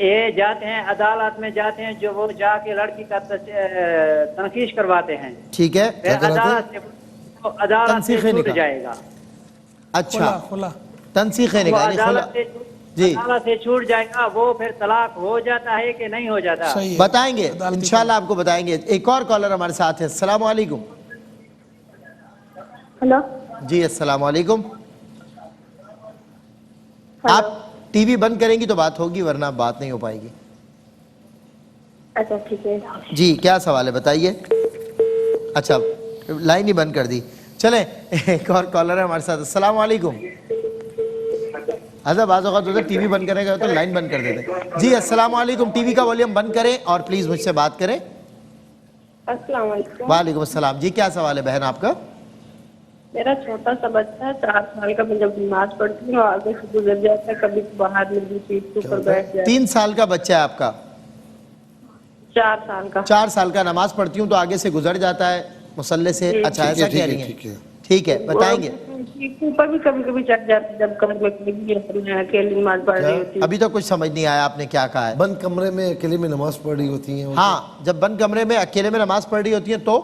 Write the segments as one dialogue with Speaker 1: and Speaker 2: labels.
Speaker 1: یہ جاتے ہیں عدالت میں جاتے ہیں، جو وہ جا کے لڑکی کا تنقیش کرواتے ہیں،
Speaker 2: ٹھیک ہے،
Speaker 1: پھر عدالت سے چھوٹ جائے گا.
Speaker 2: اچھا تنسیخیں
Speaker 1: وہ
Speaker 2: نکالی، جی
Speaker 1: عدالت سے چھوٹ جائے گا، وہ پھر طلاق ہو جاتا ہے کہ نہیں ہو جاتا؟
Speaker 2: بتائیں گے انشاءاللہ، آپ کو بتائیں گے. ایک اور کالر ہمارے ساتھ ہے. السلام علیکم.
Speaker 3: ہلو
Speaker 2: جی السلام علیکم. آپ ٹی وی بند کریں گی تو بات ہوگی، ورنہ بات نہیں ہو پائے گی.
Speaker 3: اچھا ٹھیک ہے.
Speaker 2: جی کیا سوال ہے بتائیے. اچھا لائن ہی بند کر دی. چلیں ایک اور کالر ہے ہمارے ساتھ. السلام علیکم. اچھا بعض اوقات ٹی وی بند کرے گا تو لائن بند کر دیتے. جی السلام علیکم. ٹی وی کا والیوم بند کریں اور پلیز مجھ سے بات کریں.
Speaker 3: السلام علیکم.
Speaker 2: وعلیکم السلام. جی کیا سوال ہے بہن آپ کا؟
Speaker 3: میرا چھوٹا سا بچہ ہے 4 سال کا. میں جب نماز پڑھتی ہوں آگے سے گزر جاتا ہے، کبھی باہر میں سیٹ کے اوپر بیٹھ جاتا ہے.
Speaker 2: 3 سال کا بچہ ہے آپ کا؟
Speaker 3: 4 سال کا.
Speaker 2: 4 سال کا. نماز پڑھتی ہوں تو آگے سے گزر جاتا ہے مصلے سے. اچھا ایسا کہہ رہی ہیں؟ ٹھیک ہے بتائیں گے.
Speaker 3: سیٹ کے اوپر بھی کبھی کبھی چڑھ جاتا ہے جب کبھی میں اکیلی نماز پڑھ رہی ہوتی ہوں.
Speaker 2: ابھی تو کچھ سمجھ نہیں آیا آپ نے کیا کہا ہے.
Speaker 4: بند کمرے میں اکیلے میں نماز پڑھ رہی ہوتی ہیں.
Speaker 2: ہاں جب بند کمرے میں اکیلے میں نماز پڑھ رہی ہوتی ہیں تو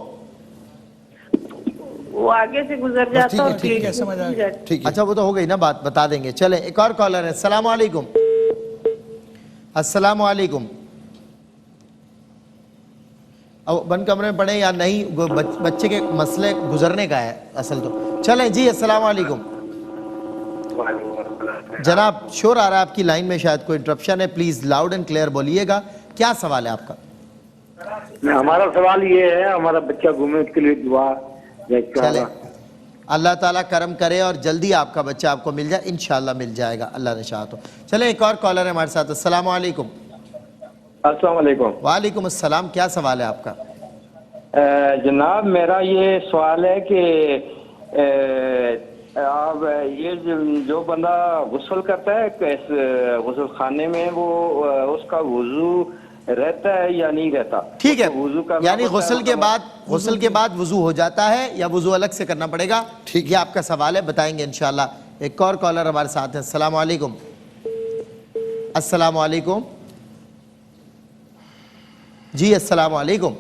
Speaker 3: وہ آگے سے گزر جاتا ہے. ٹھیک ہے سمجھ آ گیا.
Speaker 2: اچھا وہ تو ہو گئی نا بات، بتا دیں گے. چلیں ایک اور کالر ہے. السلام علیکم. السلام علیکم. اب بند کمرے میں پڑھیں یا نہیں، بچے کے مسئلے گزرنے کا ہے اصل تو. چلیں جی السلام علیکم. جناب شور آ رہا ہے آپ کی لائن میں، شاید کوئی انٹرپشن ہے. پلیز لاؤڈ اینڈ کلیئر بولیے گا. کیا سوال ہے آپ کا؟
Speaker 5: ہمارا سوال یہ ہے، ہمارا بچہ گھومے اس کے لیے دعا.
Speaker 2: چلیں اللہ تعالیٰ کرم کرے اور جلدی آپ کا بچہ آپ کو مل جائے. انشاءاللہ مل جائے گا اللہ نے چاہا تو. چلیں ایک اور کالر ہے ہمارے ساتھ. السلام علیکم.
Speaker 5: السلام علیکم.
Speaker 2: وعلیکم السلام. کیا سوال ہے آپ کا؟
Speaker 5: جناب میرا یہ سوال ہے کہ اب یہ جو بندہ غسل کرتا ہے غسل خانے میں، وہ اس کا وضو رہتا ہے یا نہیں رہتا؟
Speaker 2: ٹھیک ہے، یعنی غسل کے بعد وضو ہو جاتا ہے یا وضو الگ سے کرنا پڑے گا؟ ٹھیک یہ آپ کا سوال ہے، بتائیں گے انشاءاللہ. ایک اور کالر ہمارے ساتھ ہیں. السلام علیکم. السلام علیکم. جی السلام علیکم.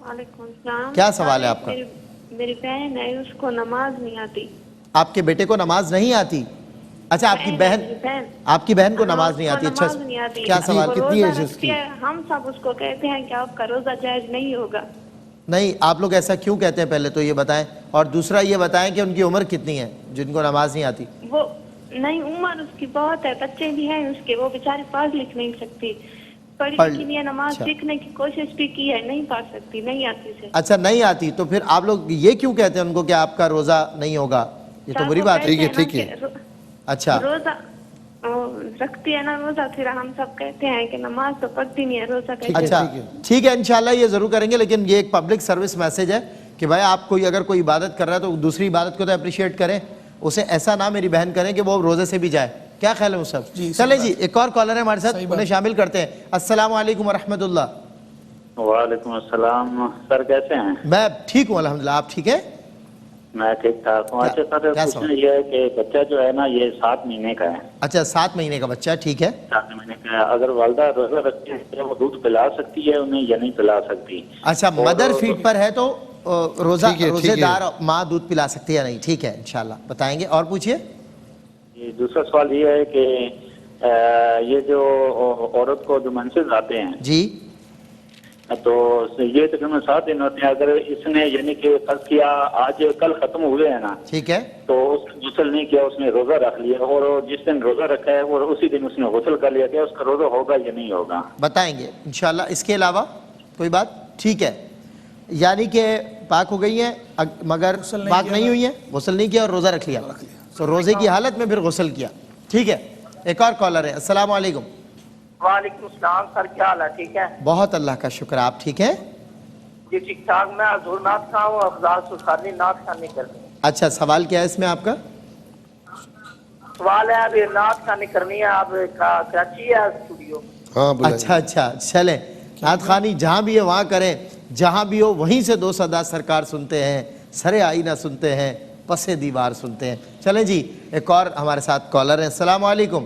Speaker 3: وعلیکم السلام.
Speaker 2: کیا سوال ہے آپ کا؟
Speaker 3: میری بہن ہے، اس کو نماز نہیں آتی.
Speaker 2: آپ کے بیٹے کو نماز نہیں آتی؟ اچھا آپ کی بہن کو نماز نہیں آتی. اچھا کیا سوال؟
Speaker 4: کتنی ایج ہے اس کی؟
Speaker 3: ہم سب اس کو کہتے ہیں کہ آپ کا روزہ جائز نہیں ہوگا.
Speaker 2: نہیں آپ لوگ ایسا کیوں کہتے ہیں پہلے تو یہ بتائیں، اور دوسرا یہ بتائیں کہ ان کی عمر کتنی ہے جن کو نماز نہیں آتی؟
Speaker 3: وہ نہیں، عمر اس کی بہت ہے، بچے بھی ہیں اس کے، وہ بیچاری پڑھ لکھ نہیں سکتی. پڑھی لکھی نہیں ہے، نماز سیکھنے کی کوشش بھی کی ہے، نہیں پڑھ سکتی، نہیں آتی سے.
Speaker 2: اچھا نہیں آتی، تو پھر آپ لوگ یہ کیوں کہتے ہیں ان کو کہ آپ کا روزہ نہیں ہوگا؟ یہ تو بری بات ہے.
Speaker 4: ٹھیک ہے.
Speaker 2: اچھا
Speaker 3: روزہ رکھتی ہے نا روزہ، پھر ہم سب کہتے ہیں کہ نماز تو پڑھتی نہیں ہے، روزہ کیسے؟
Speaker 2: اچھا ٹھیک ہے انشاءاللہ یہ ضرور کریں گے، لیکن یہ ایک پبلک سروس میسج ہے کہ بھائی آپ کوئی اگر کوئی عبادت کر رہا ہے تو دوسری عبادت کو تو اپریشیٹ کریں، اسے ایسا نہ میری بہن کریں کہ وہ روزے سے بھی جائے. کیا خیال ہے مصعب؟ چلیں جی ایک اور کالر ہے ہمارے ساتھ، انہیں شامل کرتے ہیں. السلام علیکم ورحمۃ اللہ.
Speaker 6: وعلیکم السلام. سر کیسے ہیں؟
Speaker 2: میں ٹھیک ہوں الحمدللہ. آپ ٹھیک ہیں؟
Speaker 6: میں ٹھیک ٹھاک ہوں. اچھا سر پوچھنا یہ ہے کہ بچہ جو ہے نا یہ 7 مہینے کا ہے.
Speaker 2: اچھا 7 مہینے کا بچہ ہے، ٹھیک ہے.
Speaker 6: 7 مہینے کا ہے. اگر والدہ روزہ رکھتی ہے وہ دودھ پلا سکتی ہے انہیں یا نہیں پلا سکتی؟
Speaker 2: اچھا مدر فیڈ پر ہے تو روزے دار ماں دودھ پلا سکتی ہے یا نہیں؟ ٹھیک ہے انشاءاللہ بتائیں گے. اور پوچھئے.
Speaker 6: دوسرا سوال یہ ہے کہ یہ جو عورت کو جو منسز آتے ہیں
Speaker 2: جی
Speaker 6: تو یہ تقریباً 7 دن ہوتے ہیں. اگر اس نے یعنی کہ فرض کیا آج کل ختم ہوئے ہیں نا،
Speaker 2: ٹھیک ہے،
Speaker 6: تو اس نے غسل نہیں کیا، اس نے روزہ رکھ لیا، اور جس دن روزہ رکھا ہے اور اسی دن اس نے غسل کر لیا، کیا اس کا روزہ ہوگا یا نہیں ہوگا؟
Speaker 2: بتائیں گے انشاءاللہ. اس کے علاوہ کوئی بات؟ ٹھیک ہے، یعنی کہ پاک ہو گئی ہیں مگر پاک نہیں ہوئی ہیں، غسل نہیں کیا اور روزہ رکھ لیا، تو روزے کی حالت میں پھر غسل کیا. ٹھیک ہے. ایک اور کالر ہے. السلام علیکم.
Speaker 7: وعلیکم السلام. سر کیا حال ہے؟ ٹھیک ہے؟
Speaker 2: بہت اللہ کا شکر. آپ ٹھیک ہیں؟
Speaker 7: جی ٹھیک ٹھاک. میں حضور نعت خواں ہوں، افضال سخانی نعت خوانی کرنی.
Speaker 2: اچھا سوال کیا ہے اس میں آپ کا؟
Speaker 7: سوال ہے ابھی نعت خوانی کرنی ہے. آپ کراچی ہے اسٹوڈیو؟
Speaker 2: اچھا چلیں نعت خوانی جہاں بھی ہے وہاں کریں، جہاں بھی ہو وہیں سے 2 صدا سرکار سنتے ہیں، سرے آئینہ سنتے ہیں، پس دیوار سنتے ہیں. چلیں جی ایک اور ہمارے ساتھ کالر ہیں. السلام علیکم.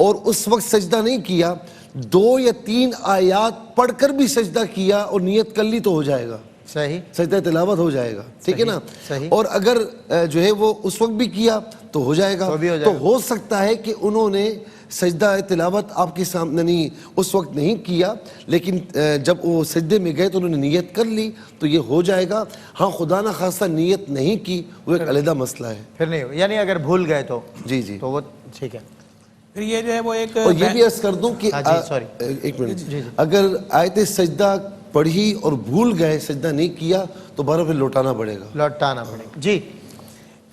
Speaker 4: اور اس وقت سجدہ نہیں کیا, 2 یا 3 آیات پڑھ کر بھی سجدہ کیا اور نیت کر لی تو ہو جائے گا,
Speaker 2: صحیح,
Speaker 4: سجدہ تلاوت ہو جائے گا, ٹھیک ہے نا. اور اگر جو ہے وہ اس وقت بھی کیا تو ہو جائے گا. تو ہو سکتا ہے کہ انہوں نے سجدہ تلاوت آپ کے سامنے نہیں اس وقت نہیں کیا, لیکن جب وہ سجدے میں گئے تو انہوں نے نیت کر لی تو یہ ہو جائے گا. ہاں خدا نہ خواستہ نیت نہیں کی وہ ایک علیحدہ مسئلہ ہے,
Speaker 2: پھر نہیں, یعنی اگر بھول گئے تو
Speaker 4: جی جی
Speaker 2: تو وہ ٹھیک ہے.
Speaker 8: پھر یہ جو ہے وہ ایک,
Speaker 4: اور یہ بھی عرض کر دوں کہ ایک منٹ, اگر آیت سجدہ پڑھی اور بھول گئے سجدہ نہیں کیا تو بارہ پھر لوٹانا پڑے گا.
Speaker 2: جی.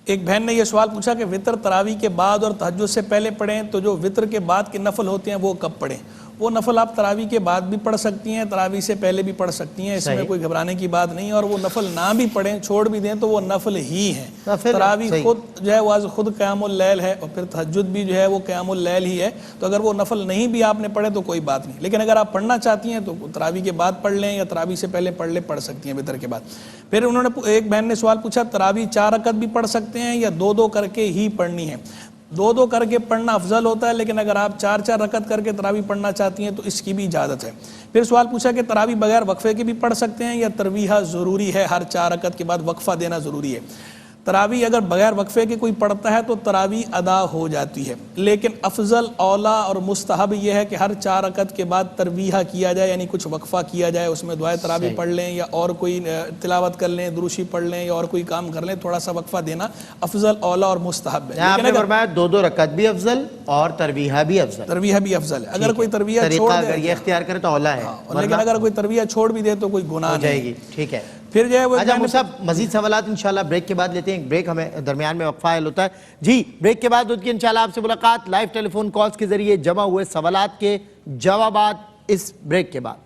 Speaker 8: ایک بہن نے یہ سوال پوچھا کہ وطر تراویح کے بعد اور تہجد سے پہلے پڑھیں تو جو وطر کے بعد کے نفل ہوتے ہیں وہ کب پڑھیں؟ وہ نفل آپ تراویح کے بعد بھی پڑھ سکتی ہیں, تراویح سے پہلے بھی پڑھ سکتی ہیں, اس میں کوئی گھبرانے کی بات نہیں. اور وہ نفل نہ بھی پڑھیں, چھوڑ بھی دیں تو وہ نفل ہی ہیں. تراویح خود جو ہے وہ خود قیام اللیل ہے اور پھر تہجد بھی جو ہے وہ قیام اللیل ہی ہے. تو اگر وہ نفل نہیں بھی آپ نے پڑھے تو کوئی بات نہیں, لیکن اگر آپ پڑھنا چاہتی ہیں تو تراویح کے بعد پڑھ لیں یا تراویح سے پہلے پڑھ لیں, پڑھ سکتی ہیں وطر کے بعد. پھر انہوں نے ایک بہن نے سوال پوچھا تراویح 4 رکعت بھی پڑھ سکتے ہیں یا 2 کر کے ہی پڑھنی ہے؟ 2 کر کے پڑھنا افضل ہوتا ہے, لیکن اگر آپ 4 رکعت کر کے تراویح پڑھنا چاہتی ہیں تو اس کی بھی اجازت ہے. پھر سوال پوچھا کہ تراویح بغیر وقفے کے بھی پڑھ سکتے ہیں یا ترویحہ ضروری ہے, ہر 4 رکعت کے بعد وقفہ دینا ضروری ہے؟ تراویح اگر بغیر وقفے کے کوئی پڑھتا ہے تو تراویح ادا ہو جاتی ہے, لیکن افضل اولا اور مستحب یہ ہے کہ ہر 4 رکعت کے بعد ترویحہ کیا جائے, یعنی کچھ وقفہ کیا جائے, اس میں دعائے تراویح پڑھ لیں یا اور کوئی تلاوت کر لیں, دروشی پڑھ لیں یا اور کوئی کام کر لیں, تھوڑا سا وقفہ دینا افضل اولا اور مستحب ہے.
Speaker 2: آپ نے فرمایا 2 رکعت بھی افضل اور ترویحہ بھی افضل,
Speaker 8: ترویحہ بھی افضل ہے. اگر کوئی ترویحہ چھوڑ دے,
Speaker 2: اگر یہ اختیار کرے تو اولا ہے,
Speaker 8: لیکن اگر کوئی ترویحہ چھوڑ بھی دے تو کوئی گناہ
Speaker 2: ہو جائے گی. ٹھیک ہے.
Speaker 8: پھر جو ہے وہ
Speaker 2: صاحب مزید سوالات انشاءاللہ بریک کے بعد لیتے ہیں. ایک بریک ہمیں درمیان میں وقفہ حائل ہوتا ہے. جی بریک کے بعد کی انشاءاللہ آپ سے ملاقات لائیو ٹیلی فون کالز کے ذریعے, جمع ہوئے سوالات کے جوابات اس بریک کے بعد.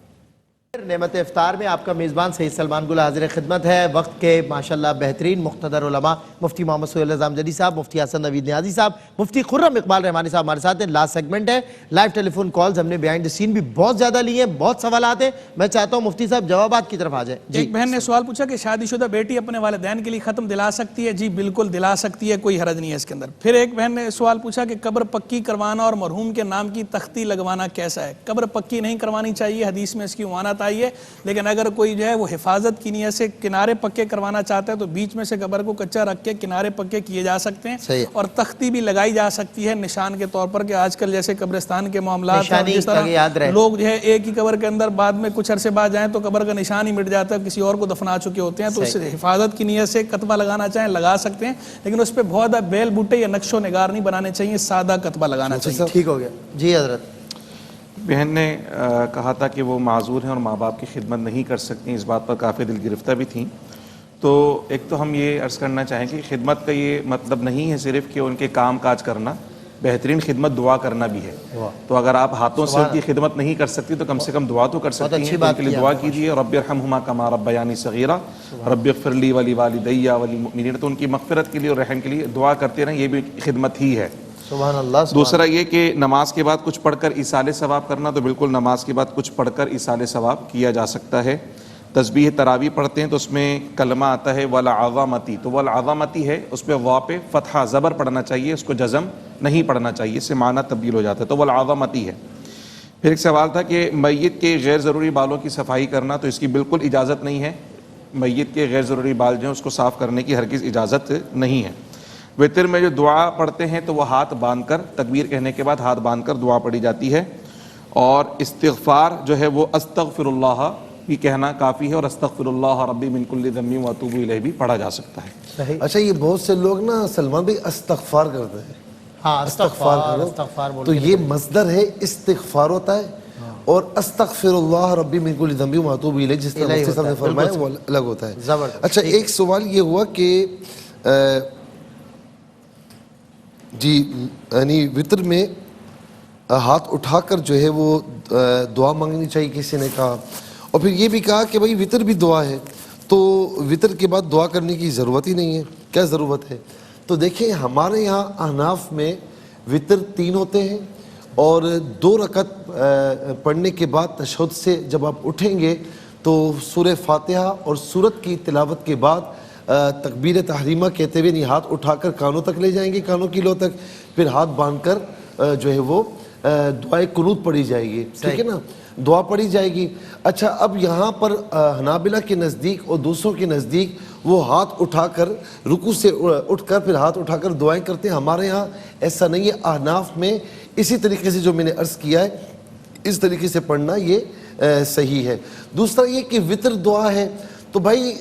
Speaker 2: نعمت افطار میں آپ کا میزبان سید سلمان گل حاضر خدمت ہے. وقت کے ماشاءاللہ بہترین مقتدر علماء مفتی محمد سہیل نظام جدی صاحب, مفتی حسن نوید نیازی صاحب, مفتی خرم اقبال رحمانی صاحب ہمارے ساتھ ہیں. لاسٹ سیگمنٹ ہے لائیو ٹیلی فون کالز, ہم نے بیہائنڈ دی سین بھی بہت زیادہ لی ہیں, بہت سوالات ہیں. میں چاہتا ہوں مفتی صاحب جوابات کی طرف آ جائیں.
Speaker 8: ایک بہن نے سوال پوچھا کہ شادی شدہ بیٹی اپنے والدین کے لیے ختم دلا سکتی ہے؟ جی بالکل دلا سکتی ہے, کوئی حرج نہیں ہے اس کے اندر. پھر ایک بہن نے سوال پوچھا کہ قبر پکی کروانا اور مرحوم کے نام کی تختی لگوانا کیسا ہے؟ قبر پکی نہیں کروانی چاہیے, حدیث میں اس کی عنوانات آئی ہے, لیکن اگر کوئی جو ہے وہ حفاظت کی نیت سے کنارے پکے کروانا چاہتا ہے تو بیچ میں سے قبر کو کچا رکھ کے کنارے پکے کیے جا سکتے ہیں. اور تختی بھی لگائی جا سکتی ہے نشان کے طور پر, کہ آج کل جیسے قبرستان کے معاملات جس طرح لوگ جو ہے ایک ہی قبر کے اندر بعد میں کچھ عرصے بعد جائیں تو قبر کا نشان ہی مٹ جاتا ہے, کسی اور کو دفنا چکے ہوتے ہیں, تو اس حفاظت کی نیت سے کتبہ لگانا چاہیں لگا سکتے ہیں, لیکن اس پہ بہت بیل بوٹے یا نقش و نگار نہیں بنانے چاہیے, سادہ کتبہ لگانا چاہیے.
Speaker 2: ٹھیک ہو گیا. جی حضرت.
Speaker 9: بہن نے کہا تھا کہ وہ معذور ہیں اور ماں باپ کی خدمت نہیں کر سکتی, اس بات پر کافی دل گرفتہ بھی تھیں. تو ایک تو ہم یہ عرض کرنا چاہیں کہ خدمت کا یہ مطلب نہیں ہے صرف کہ ان کے کام کاج کرنا, بہترین خدمت دعا کرنا بھی ہے. تو اگر آپ ہاتھوں سے ان کی خدمت نہیں کر سکتی تو کم سے کم دعا تو کر سکتی ہیں. ان کے لیے دعا کیجیے, رب ارحمہما کما ربیانی صغیرہ, رب اغفر لی ولوالدی وللمؤمنین. تو ان کی مغفرت کے لیے اور رحم کے لیے دعا کرتے رہیں, یہ بھی خدمت ہی ہے.
Speaker 2: سبحان اللہ.
Speaker 9: دوسرا یہ کہ نماز کے بعد کچھ پڑھ کر ایصال ثواب کرنا, تو بالکل نماز کے بعد کچھ پڑھ کر ایصال ثواب کیا جا سکتا ہے. تسبیح تراویح پڑھتے ہیں تو اس میں کلمہ آتا ہے والعظمتی, تو والعظمتی ہے, اس پہ وا پہ فتحہ زبر پڑھنا چاہیے, اس کو جزم نہیں پڑھنا چاہیے, اس سے معنی تبدیل ہو جاتا ہے, تو والعظمتی ہے. پھر ایک سوال تھا کہ میت کے غیر ضروری بالوں کی صفائی کرنا, تو اس کی بالکل اجازت نہیں ہے. میت کے غیر ضروری بال جو ہیں اس کو صاف کرنے کی ہرگز اجازت نہیں ہے. وطر میں جو دعا پڑھتے ہیں تو وہ ہاتھ باندھ کر, تکبیر کہنے کے بعد ہاتھ باندھ کر دعا پڑھی جاتی ہے, اور استغفار جو ہے وہ استغفر اللہ بھی کہنا کافی ہے, اور استغفر اللہ ربی من کل ذنب واتوب الیہ بھی پڑھا جا سکتا ہے.
Speaker 4: اچھا یہ بہت سے لوگ نا سلمان بھائی استغفار کرتے ہیں.
Speaker 2: ہاں استغفار,
Speaker 4: تو یہ مصدر ہے استغفار ہوتا ہے, اور استغفر اللہ ربی من کل ذنب واتوب الیہ جس طرح مفتی صاحب نے فرمایا وہ الگ ہوتا ہے. اچھا ایک سوال یہ ہوا کہ جی یعنی وطر میں ہاتھ اٹھا کر جو ہے وہ دعا مانگنی چاہیے کسی نے کہا, اور پھر یہ بھی کہا کہ بھائی وطر بھی دعا ہے, تو وطر کے بعد دعا کرنے کی ضرورت ہی نہیں ہے, کیا ضرورت ہے؟ تو دیکھیں ہمارے یہاں احناف میں وطر 3 ہوتے ہیں, اور 2 رکعت پڑھنے کے بعد تشہد سے جب آپ اٹھیں گے تو سورہ فاتحہ اور سورت کی تلاوت کے بعد تکبیر تحریمہ کہتے ہوئے ہاتھ اٹھا کر کانوں تک لے جائیں گے, کانوں کی لو تک, پھر ہاتھ باندھ کر جو ہے وہ دعائے قنوت پڑھی جائے گی, ٹھیک ہے نا, دعا پڑھی جائے گی. اچھا اب یہاں پر حنابلہ کے نزدیک اور دوسروں کے نزدیک وہ ہاتھ اٹھا کر رکوع سے اٹھ کر پھر ہاتھ اٹھا کر دعائیں کرتے ہیں. ہمارے ہاں ایسا نہیں ہے. احناف میں اسی طریقے سے جو میں نے عرض کیا ہے اس طریقے سے پڑھنا یہ صحیح ہے. دوسرا یہ کہ وطر دعا ہے تو بھائی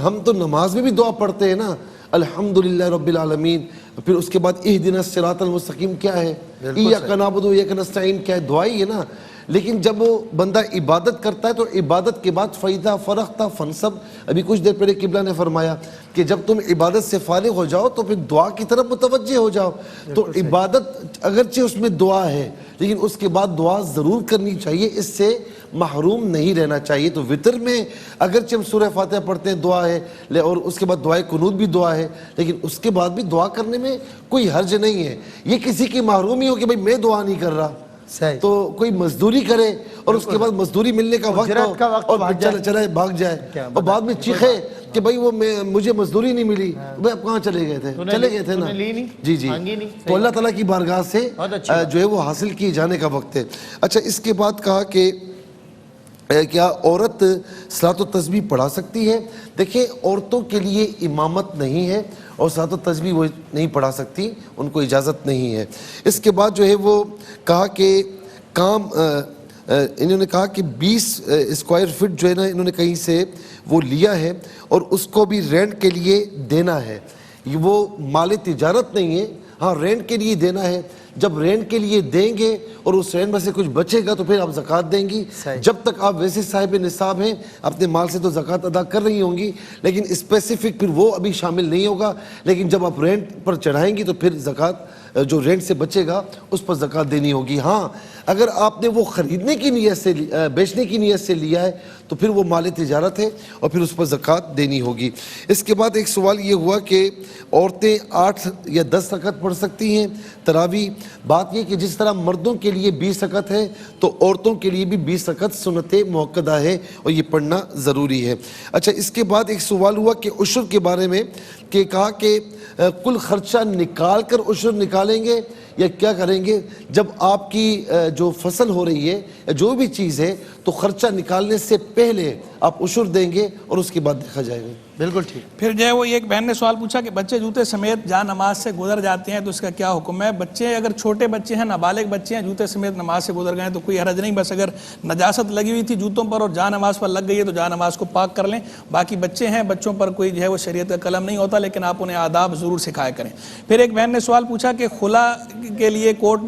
Speaker 4: ہم تو نماز میں بھی دعا پڑھتے ہیں نا, الحمدللہ رب العالمین, پھر اس کے بعد اہدنا الصراط المستقیم کیا ہے, ایاک نعبد و ایاک نستعین کیا ہے, دعا ہی ہے نا. لیکن جب وہ بندہ عبادت کرتا ہے تو عبادت کے بعد فَإِذَا فَرَغْتَ فَانْصَبْ, ابھی کچھ دیر پہلے قبلہ نے فرمایا کہ جب تم عبادت سے فارغ ہو جاؤ تو پھر دعا کی طرف متوجہ ہو جاؤ. تو عبادت اگرچہ اس میں دعا ہے لیکن اس کے بعد دعا ضرور کرنی چاہیے, اس سے محروم نہیں رہنا چاہیے. تو وطر میں اگرچہ ہم سورہ فاتحہ پڑھتے ہیں دعا ہے, اور اس کے بعد دعائے قنوت بھی دعا ہے, لیکن اس کے بعد بھی دعا کرنے میں کوئی حرج نہیں ہے. یہ کسی کی محرومی ہو کہ بھئی میں دعا نہیں کر رہا تو کوئی مزدوری کرے اور اس کے بعد مزدوری ملنے کا وقت ہو اور چلے بھاگ جائے اور بعد میں چیخے کہ بھئی وہ مجھے مزدوری نہیں ملی. بھئی اب کہاں چلے گئے تھے نا, جی جی. تو اللہ تعالیٰ کی بارگاہ سے جو ہے وہ حاصل کی جانے کا وقت ہے. اچھا اس کے بعد کہا کہ کیا عورت صلاۃ و تسبیح پڑھا سکتی ہے؟ دیکھیں عورتوں کے لیے امامت نہیں ہے اور صلاۃ و تسبیح وہ نہیں پڑھا سکتی, ان کو اجازت نہیں ہے. اس کے بعد جو ہے وہ کہا کہ کام انہوں نے کہا کہ 20 اسکوائر فٹ جو ہے نا انہوں نے کہیں سے وہ لیا ہے اور اس کو بھی رینٹ کے لیے دینا ہے. وہ مال تجارت نہیں ہے, ہاں رینٹ کے لیے دینا ہے. جب رینٹ کے لیے دیں گے اور اس رینٹ میں سے کچھ بچے گا تو پھر آپ زکوٰۃ دیں گی. جب تک آپ ویسے صاحب نصاب ہیں اپنے مال سے تو زکوٰۃ ادا کر رہی ہوں گی, لیکن اسپیسیفک پھر وہ ابھی شامل نہیں ہوگا. لیکن جب آپ رینٹ پر چڑھائیں گی تو پھر زکوٰۃ جو رینٹ سے بچے گا اس پر زکوٰۃ دینی ہوگی. ہاں اگر آپ نے وہ خریدنے کی نیت سے بیچنے کی نیت سے لیا ہے تو پھر وہ مال تجارت ہے اور پھر اس پر زکوٰۃ دینی ہوگی. اس کے بعد ایک سوال یہ ہوا کہ عورتیں 8 یا 10 رکعت پڑھ سکتی ہیں تراویح. بات یہ کہ جس طرح مردوں کے لیے 20 رکعت ہے تو عورتوں کے لیے بھی 20 رکعت سنت موقدہ ہے اور یہ پڑھنا ضروری ہے. اچھا اس کے بعد ایک سوال ہوا کہ عشر کے بارے میں, کہ کہا کہ کل خرچہ نکال کر عشر نکالیں گے یا کیا کریں گے؟ جب آپ کی جو فصل ہو رہی ہے یا جو بھی چیز ہے تو خرچہ نکالنے سے پہلے آپ عشر دیں گے اور اس کے بعد دیکھا جائے گا.
Speaker 2: بالکل ٹھیک.
Speaker 8: پھر جو ہے وہ ایک بہن نے سوال پوچھا کہ بچے جوتے سمیت جہاں نماز سے گزر جاتے ہیں تو اس کا کیا حکم ہے؟ بچے اگر چھوٹے بچے ہیں, نابالغ بچے ہیں, جوتے سمیت نماز سے گزر گئے تو کوئی حرج نہیں. بس اگر نجاست لگی ہوئی تھی جوتوں پر اور جہاں نماز پر لگ گئی ہے تو جہاں نماز کو پاک کر لیں. باقی بچے ہیں, بچوں پر کوئی جو ہے وہ شریعت کا قلم نہیں ہوتا, لیکن آپ انہیں آداب ضرور سکھایا کریں. پھر ایک بہن نے سوال پوچھا کہ خلا کے لیے کورٹ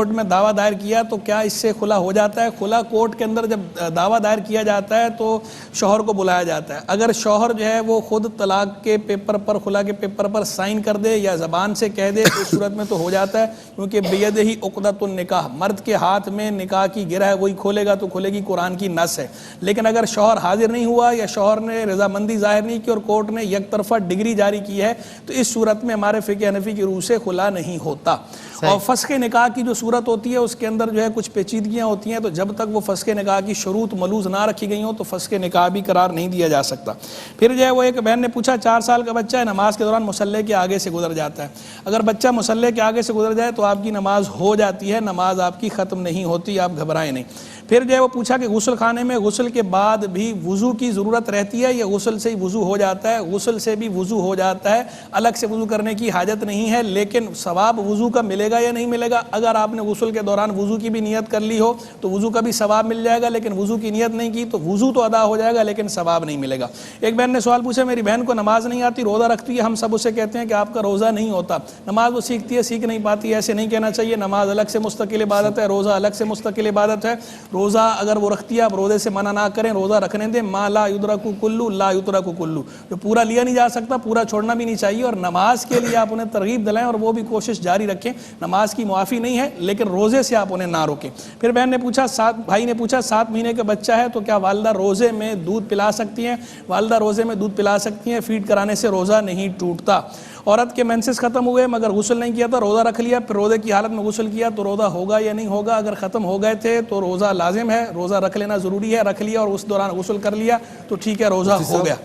Speaker 8: میں دعویٰ دائر کیا تو کیا اس سے خلا ہو جاتا ہے؟ خلا کورٹ کے اندر جب دعویٰ دائر کیا جاتا ہے تو شوہر کو بلایا جاتا ہے. اگر شوہر جو ہے وہ خود طلاق کے پیپر پر, خلا کے پیپر پر سائن کر دے یا زبان سے کہہ دے تو اس صورت میں تو ہو جاتا ہے, کیونکہ بیدہ عقدۃ النکاح, مرد کے ہاتھ میں نکاح کی گرہ ہے, وہی کھولے گا تو کھولے گی, قرآن کی نص ہے. لیکن اگر شوہر حاضر نہیں ہوا یا شوہر نے رضامندی ظاہر نہیں کی اور کورٹ نے یک طرفہ ڈگری جاری کی ہے تو اس صورت میں ہمارے فقہ حنفی کی روح سے خلا نہیں ہوتا. اور فسخ نکاح کی جو صورت ہوتی ہے اس کے اندر جو ہے کچھ پیچیدگیاں ہوتی ہیں, تو جب تک وہ فسخ نکاح کی شروط ملوز نہ رکھی گئی ہوں تو فسخ نکاح بھی قرار نہیں دیا جا سکتا. پھر جو ہے وہ ایک بہن نے پوچھا 4 سال کا بچہ ہے, نماز کے دوران مصلی کے آگے سے گزر جاتا ہے. اگر بچہ مصلی کے آگے سے گزر جائے تو آپ کی نماز ہو جاتی ہے, نماز آپ کی ختم نہیں ہوتی, آپ گھبرائیں نہیں. پھر جو ہے وہ پوچھا کہ غسل خانے میں غسل کے بعد بھی وضو کی ضرورت رہتی ہے یا غسل سے ہی وضو ہو جاتا ہے؟ غسل سے بھی وضو ہو جاتا ہے, الگ سے وضو کرنے کی حاجت نہیں ہے. لیکن ثواب وضو کا ملے گا یا نہیں ملے گا؟ اگر آپ نے غسل کے دوران وضو کی بھی نیت کر لی ہو تو وضو کا بھی ثواب مل جائے گا, لیکن وضو کی نیت نہیں کی تو وضو تو ادا ہو جائے گا لیکن ثواب نہیں ملے گا. ایک بہن نے سوال پوچھا میری بہن کو نماز نہیں آتی, روزہ رکھتی ہے, ہم سب اسے کہتے ہیں کہ آپ کا روزہ نہیں ہوتا, نماز وہ سیکھتی ہے, سیکھ نہیں پاتی. ایسے نہیں کہنا چاہیے, نماز الگ سے مستقل عبادت ہے, روزہ الگ سے مستقل عبادت ہے. روزہ اگر وہ رکھتی ہے آپ روزے سے منع نہ کریں, روزہ رکھنے دیں. ما لا یدرک کلو لا یترک کلو, جو پورا لیا نہیں جا سکتا پورا چھوڑنا بھی نہیں چاہیے. اور نماز کے لیے آپ انہیں ترغیب دلائیں اور وہ بھی کوشش جاری رکھیں. نماز کی معافی نہیں ہے لیکن روزے سے آپ انہیں نہ روکیں. پھر بہن نے پوچھا, بھائی نے پوچھا 7 مہینے کا بچہ ہے تو کیا والدہ روزے میں دودھ پلا سکتی ہیں؟ والدہ روزے میں دودھ پلا سکتی ہیں, فیڈ کرانے سے روزہ نہیں ٹوٹتا. عورت کے مینسز ختم ہوئے مگر غسل نہیں کیا تھا, روزہ رکھ لیا, پھر روزے کی حالت میں غسل کیا تو روزہ ہوگا یا نہیں ہوگا؟ اگر ختم ہو گئے تھے تو روزہ لازم ہے, روزہ رکھ لینا ضروری ہے, رکھ لیا اور اس دوران غسل کر لیا تو ٹھیک ہے, روزہ ہو گیا.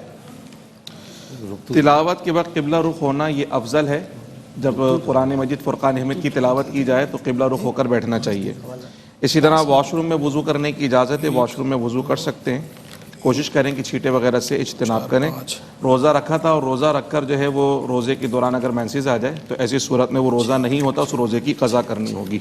Speaker 9: تلاوت کے وقت قبلہ رخ ہونا یہ افضل ہے جب قرآن مجید فرقان حمید کی تلاوت کی جائے تو قبلہ رخ ہو کر بیٹھنا چاہیے. اسی طرح واش روم میں وضو کرنے کی اجازت ہے, واش روم میں وضو کر سکتے ہیں. کوشش کریں کہ چھینٹے وغیرہ سے اجتناب کریں. روزہ رکھا تھا اور روزہ رکھ کر جو ہے وہ روزے کے دوران اگر مینسز آ جائے تو ایسی صورت میں وہ روزہ نہیں ہوتا, اس روزے کی قضا کرنی ہوگی.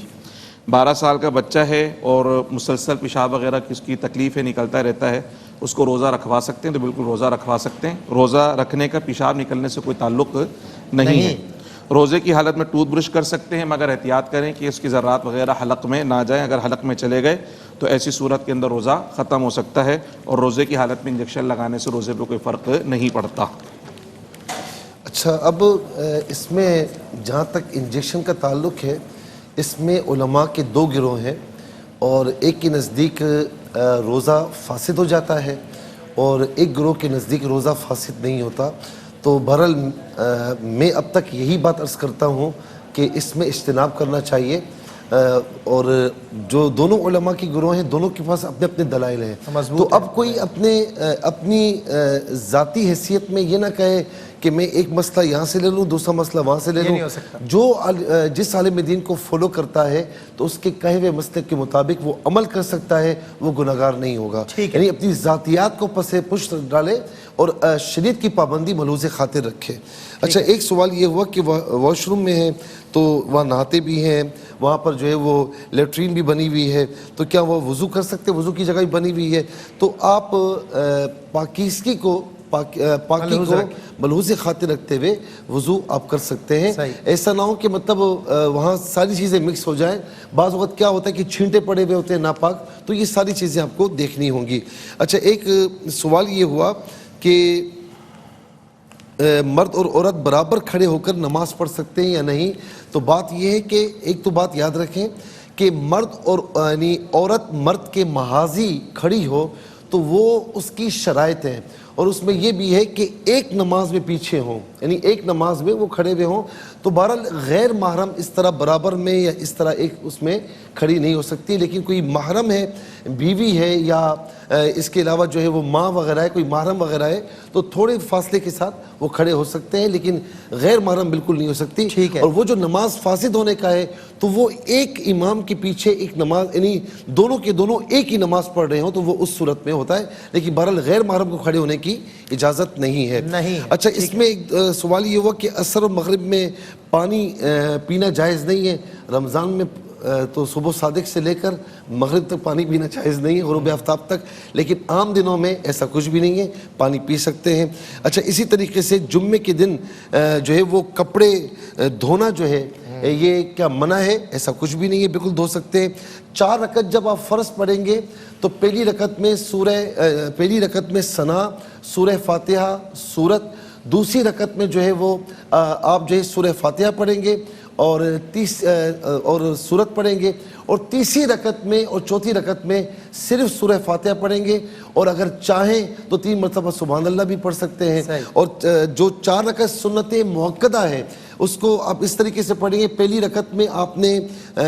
Speaker 9: 12 سال کا بچہ ہے اور مسلسل پیشاب وغیرہ کی اس کی تکلیف ہے, نکلتا رہتا ہے, اس کو روزہ رکھوا سکتے ہیں؟ تو بالکل روزہ رکھوا سکتے ہیں. روزہ رکھنے کا پیشاب نکلنے سے کوئی تعلق نہیں ہے. روزے کی حالت میں ٹوتھ برش کر سکتے ہیں, مگر احتیاط کریں کہ اس کی ذرات وغیرہ حلق میں نہ جائیں. اگر حلق میں چلے گئے تو ایسی صورت کے اندر روزہ ختم ہو سکتا ہے, اور روزے کی حالت میں انجیکشن لگانے سے روزے پہ کوئی فرق نہیں پڑتا.
Speaker 4: اچھا, اب اس میں جہاں تک انجیکشن کا تعلق ہے, اس میں علماء کے 2 گروہ ہیں, اور ایک کے نزدیک روزہ فاسد ہو جاتا ہے اور ایک گروہ کے نزدیک روزہ فاسد نہیں ہوتا. تو بہرحال میں اب تک یہی بات عرض کرتا ہوں کہ اس میں اجتناب کرنا چاہیے, اور جو دونوں علماء کی گروہ ہیں دونوں کے پاس اپنے اپنے دلائل ہیں. تو اب کوئی اپنی ذاتی حیثیت میں یہ نہ کہے کہ میں ایک مسئلہ یہاں سے لے لوں, دوسرا مسئلہ وہاں سے لے لوں. جس عالم دین کو فالو کرتا ہے تو اس کے کہے ہوئے مسئلے کے مطابق وہ عمل کر سکتا ہے, وہ گناہگار نہیں ہوگا. یعنی اپنی ذاتیات کو پس پشت ڈالے اور شریعت کی پابندی ملحوظ خاطر رکھے. اچھا, ایک سوال یہ ہوا کہ واش روم میں ہیں تو وہاں نہاتے بھی ہیں, وہاں پر جو ہے وہ لیٹرین بھی بنی ہوئی ہے, تو کیا وہ وضو کر سکتے؟ وضو کی جگہ بھی بنی ہوئی ہے, تو آپ پاکیزگی کو پاکی کو ملحوظ خاطر رکھتے ہوئے وضو آپ کر سکتے ہیں. ایسا نہ ہو کہ مطلب وہاں ساری چیزیں مکس ہو جائیں. بعض وقت کیا ہوتا ہے کہ چھینٹے پڑے ہوئے ہوتے ہیں ناپاک, تو یہ ساری چیزیں آپ کو دیکھنی ہوں گی. اچھا, ایک سوال یہ ہوا کہ مرد اور عورت برابر کھڑے ہو کر نماز پڑھ سکتے ہیں یا نہیں. تو بات یہ ہے کہ ایک تو بات یاد رکھیں کہ مرد اور یعنی عورت مرد کے محاذی کھڑی ہو تو وہ اس کی شرائط ہیں, اور اس میں یہ بھی ہے کہ ایک نماز میں پیچھے ہوں, یعنی ایک نماز میں وہ کھڑے ہوئے ہوں. تو بہرحال غیر محرم اس طرح برابر میں یا اس طرح ایک اس میں کھڑی نہیں ہو سکتی. لیکن کوئی محرم ہے, بیوی ہے, یا اس کے علاوہ جو ہے وہ ماں وغیرہ ہے, کوئی محرم وغیرہ ہے, تو تھوڑے فاصلے کے ساتھ وہ کھڑے ہو سکتے ہیں, لیکن غیر محرم بالکل نہیں ہو سکتی. اور وہ جو نماز فاسد ہونے کا ہے تو وہ ایک امام کے پیچھے ایک نماز, یعنی دونوں کے دونوں ایک ہی نماز پڑھ رہے ہوں تو وہ اس صورت میں ہوتا ہے, لیکن بہرحال غیر محرم کو کھڑے ہونے کی اجازت نہیں ہے. اچھا, اس میں ایک سوال یہ ہوا کہ عصر اور مغرب میں پانی پینا جائز نہیں ہے. رمضان میں تو صبح صادق سے لے کر مغرب تک پانی پینا جائز نہیں ہے, غروب آفتاب تک, لیکن عام دنوں میں ایسا کچھ بھی نہیں ہے, پانی پی سکتے ہیں. اچھا, اسی طریقے سے جمعے کے دن جو ہے وہ کپڑے دھونا جو ہے یہ کیا منع ہے؟ ایسا کچھ بھی نہیں ہے, بالکل دھو سکتے ہیں. 4 رکعت جب آپ فرض پڑھیں گے تو پہلی رکعت میں ثنا, سورہ فاتحہ, سورت. دوسری رکعت میں جو ہے وہ آپ جو ہے سورہ فاتحہ پڑھیں گے اور سورت پڑھیں گے, اور تیسری رکعت میں اور چوتھی رکعت میں صرف سورہ فاتحہ پڑھیں گے, اور اگر چاہیں تو 3 مرتبہ سبحان اللہ بھی پڑھ سکتے ہیں. اور جو 4 رکعت سنت مؤکدہ ہے اس کو آپ اس طریقے سے پڑھیں گے. پہلی رکعت میں آپ نے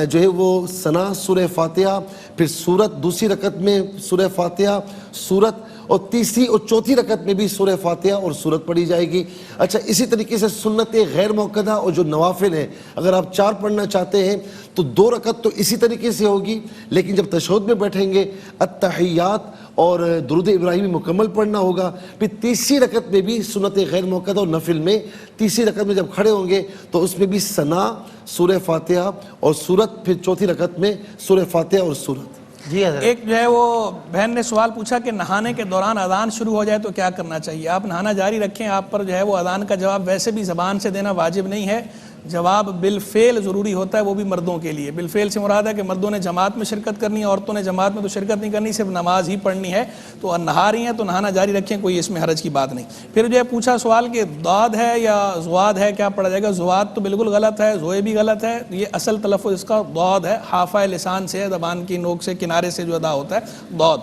Speaker 4: جو ہے وہ ثنا, سورہ فاتحہ, پھر سورت. دوسری رکعت میں سورہ فاتحہ, سورت, اور تیسری اور چوتھی رکعت میں بھی سورہ فاتحہ اور سورت پڑھی جائے گی. اچھا, اسی طریقے سے سنت غیر مؤکدہ اور جو نوافل ہیں, اگر آپ 4 پڑھنا چاہتے ہیں تو 2 رکعت تو اسی طریقے سے ہوگی, لیکن جب تشہد میں بیٹھیں گے التحیات اور درود ابراہیمی مکمل پڑھنا ہوگا. پھر تیسری رکعت میں بھی سنت غیر مؤکدہ اور نفل میں تیسری رکعت میں جب کھڑے ہوں گے تو اس میں بھی ثنا, سورہ فاتحہ اور سورت, پھر چوتھی رکعت میں سورہ فاتحہ اور سورت.
Speaker 8: ایک جو ہے وہ بہن نے سوال پوچھا کہ نہانے کے دوران اذان شروع ہو جائے تو کیا کرنا چاہیے. آپ نہانا جاری رکھیں, آپ پر جو ہے وہ اذان کا جواب ویسے بھی زبان سے دینا واجب نہیں ہے, جواب بالفعل ضروری ہوتا ہے, وہ بھی مردوں کے لیے. بالفعل سے مراد ہے کہ مردوں نے جماعت میں شرکت کرنی ہے, عورتوں نے جماعت میں تو شرکت نہیں کرنی, صرف نماز ہی پڑھنی ہے. تو نہا رہی ہیں تو نہانا جاری رکھیں, کوئی اس میں حرج کی بات نہیں. پھر جو ہے پوچھا سوال کہ ضاد ہے یا زواد ہے, کیا پڑھا جائے گا. زواد تو بالکل غلط ہے, زوئے بھی غلط ہے, یہ اصل تلفظ اس کا ضاد ہے, حافہ لسان سے, زبان کی نوک سے کنارے سے جو ادا ہوتا ہے ضاد.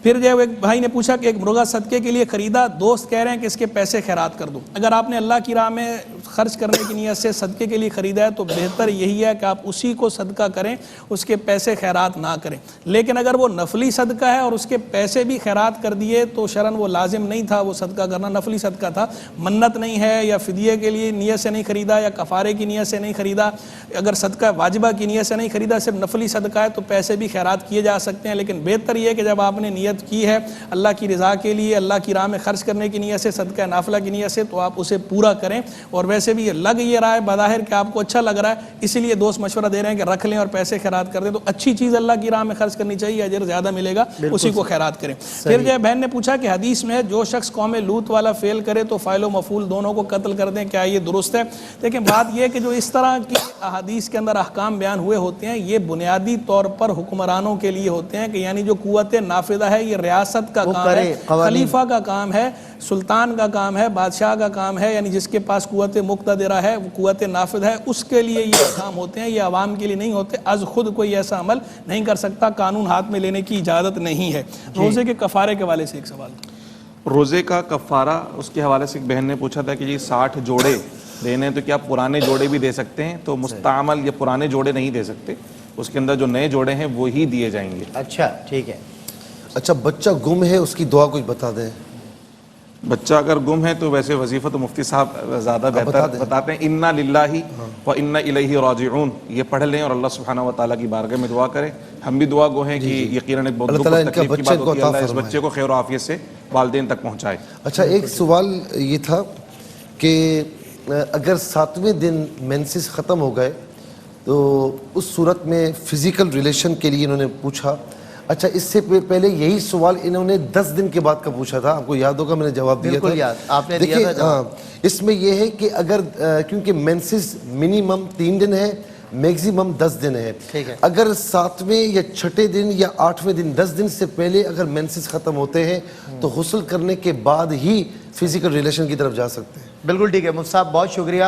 Speaker 8: پھر جو ایک بھائی نے پوچھا کہ ایک مرغہ صدقے کے لیے خریدا, دوست کہہ رہے ہیں کہ اس کے پیسے خیرات کر دوں. اگر آپ نے اللہ کی راہ میں خرچ کرنے کی نیت سے صدقے کے لیے خریدا ہے تو بہتر یہی ہے کہ آپ اسی کو صدقہ کریں, اس کے پیسے خیرات نہ کریں. لیکن اگر وہ نفلی صدقہ ہے اور اس کے پیسے بھی خیرات کر دیے تو شرعاً وہ لازم نہیں تھا وہ صدقہ کرنا, نفلی صدقہ تھا, منت نہیں ہے یا فدیے کے لیے نیت سے نہیں خریدا یا کفارے کی نیت سے نہیں خریدا, اگر صدقہ واجبہ کی نیت سے نہیں خریدا, صرف نفلی صدقہ ہے تو پیسے بھی خیرات کیے جا سکتے ہیں. لیکن بہتر یہ ہے کہ جب آپ نے نیت کی ہے اللہ کی رضا کے لیے, اللہ کی راہ میں خرچ کرنے کی نیت سے, صدقہ نافلہ کی نیت سے, تو آپ اسے پورا کریں. اور ویسے بھی لگ یہ رہا ہے بظاہر کہ آپ کو اچھا لگ رہا ہے, اسی لیے دوست مشورہ دے رہے ہیں کہ رکھ لیں اور پیسے خیرات کر دیں, تو اچھی چیز اللہ کی راہ میں خرچ کرنی چاہیے, اجر زیادہ ملے گا, اسی کو خیرات کریں. پھر جو بہن نے پوچھا کہ حدیث میں جو شخص قوم لوط والا فعل کرے تو فاعل و مفعول دونوں کو قتل کر دیں, کیا یہ درست ہے؟ لیکن بات یہ کہ جو اس طرح کی احادیث کے اندر احکام بیان ہوئے ہوتے ہیں یہ بنیادی طور پر حکمرانوں کے لیے ہوتے ہیں, کہ یعنی جو قوت نافذہ ہے یہ ریاست کا کام ہے, خلیفہ کا کام ہے, سلطان کا کام ہے, بادشاہ کا کام ہے, یعنی جس کے پاس قوت مقتدرہ ہے, قوت نافذ ہے, اس کے لیے یہ کام ہوتے ہیں, یہ عوام کے لیے نہیں ہوتے. از خود کوئی ایسا عمل نہیں کر سکتا, قانون ہاتھ میں لینے کی اجازت نہیں ہے. روزے کے کفارے کے حوالے سے ایک سوال.
Speaker 9: روزے کا کفارہ, اس کے حوالے سے ایک بہن نے پوچھا تھا کہ جی 60 جوڑے دینے تو کیا پرانے جوڑے بھی دے سکتے ہیں؟ تو مستعمل یہ پرانے جوڑے نہیں دے سکتے, اس کے اندر جو نئے جوڑے ہیں وہی دیے جائیں گے.
Speaker 2: اچھا ٹھیک ہے.
Speaker 4: اچھا بچہ گم ہے, اس کی دعا کچھ بتا دیں.
Speaker 9: بچہ اگر گم ہے تو ویسے وظیفہ تو مفتی صاحب زیادہ بہتر بتاتے ہیں. انا للہ و انا الیہ راجعون, یہ پڑھ لیں اور اللہ سبحانہ و تعالیٰ کی بارگاہ میں دعا کریں. ہم بھی دعا گو ہیں کہ یقیناً ایک بہت تکلیف کی بات ہوتی ہے, اللہ اس بچے کو خیر و عافیت سے والدین تک پہنچائے.
Speaker 4: اچھا ایک سوال یہ تھا کہ اگر 7ویں دن مینسز ختم ہو گئے تو اس صورت میں فزیکل ریلیشن کے لیے انہوں نے پوچھا. اچھا اس سے پہلے یہی سوال انہوں نے 10 دن کے بعد کا پوچھا تھا, آپ کو یاد ہوگا میں نے جواب دیا تھا.
Speaker 2: آپ نے دیا تھا.
Speaker 4: ہاں اس میں یہ ہے کہ اگر کیونکہ مینسز منیمم 3 دن ہے, میکزیمم 10 دن ہے, اگر 7ویں یا 6ٹھے دن یا 8ویں دن 10 دن سے پہلے اگر مینسز ختم ہوتے ہیں تو غسل کرنے کے بعد ہی فزیکل ریلیشن کی طرف جا سکتے ہیں.
Speaker 2: بالکل ٹھیک ہے. مفتی صاحب بہت شکریہ,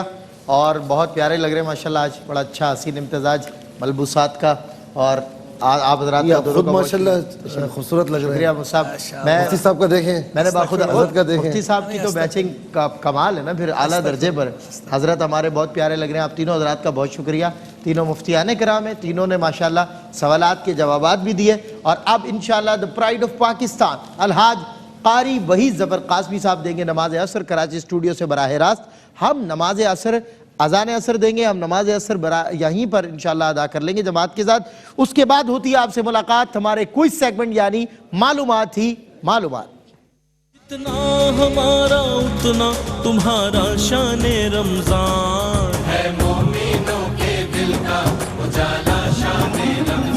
Speaker 2: اور بہت پیارے لگ رہے ہیں ماشاءاللہ, آج بڑا اچھا حسین امتزاج ملبوسات کا, اور آپ حضرات
Speaker 4: خود ماشاءاللہ خوبصورت لگ رہے ہیں. مفتی صاحب کا دیکھیں,
Speaker 2: میں نے
Speaker 4: باخود حضرت کا دیکھیں.
Speaker 2: مفتی صاحب کی تو میچنگ کا کمال ہے نا, پھر اعلیٰ درجے پر. حضرت ہمارے بہت پیارے لگ رہے ہیں. آپ تینوں حضرات کا بہت شکریہ. تینوں مفتیان کرام ہیں, تینوں نے ماشاءاللہ سوالات کے جوابات بھی دیے. اور اب انشاءاللہ دی پرائڈ آف پاکستان الحاج قاری وحید ظفر قاسمی صاحب دیں گے نماز عصر کراچی اسٹوڈیو سے براہ راست. ہم نماز عصر اذان عصر دیں گے, ہم نماز عصر یہیں پر انشاءاللہ ادا کر لیں گے جماعت کے ساتھ. اس کے بعد ہوتی ہے آپ سے ملاقات ہمارے کوئز سیگمنٹ یعنی معلومات ہی معلومات.
Speaker 10: اتنا ہمارا اتنا تمہارا شان رمضان ہے, مومنوں کے دل کا اجالا شان رمضان.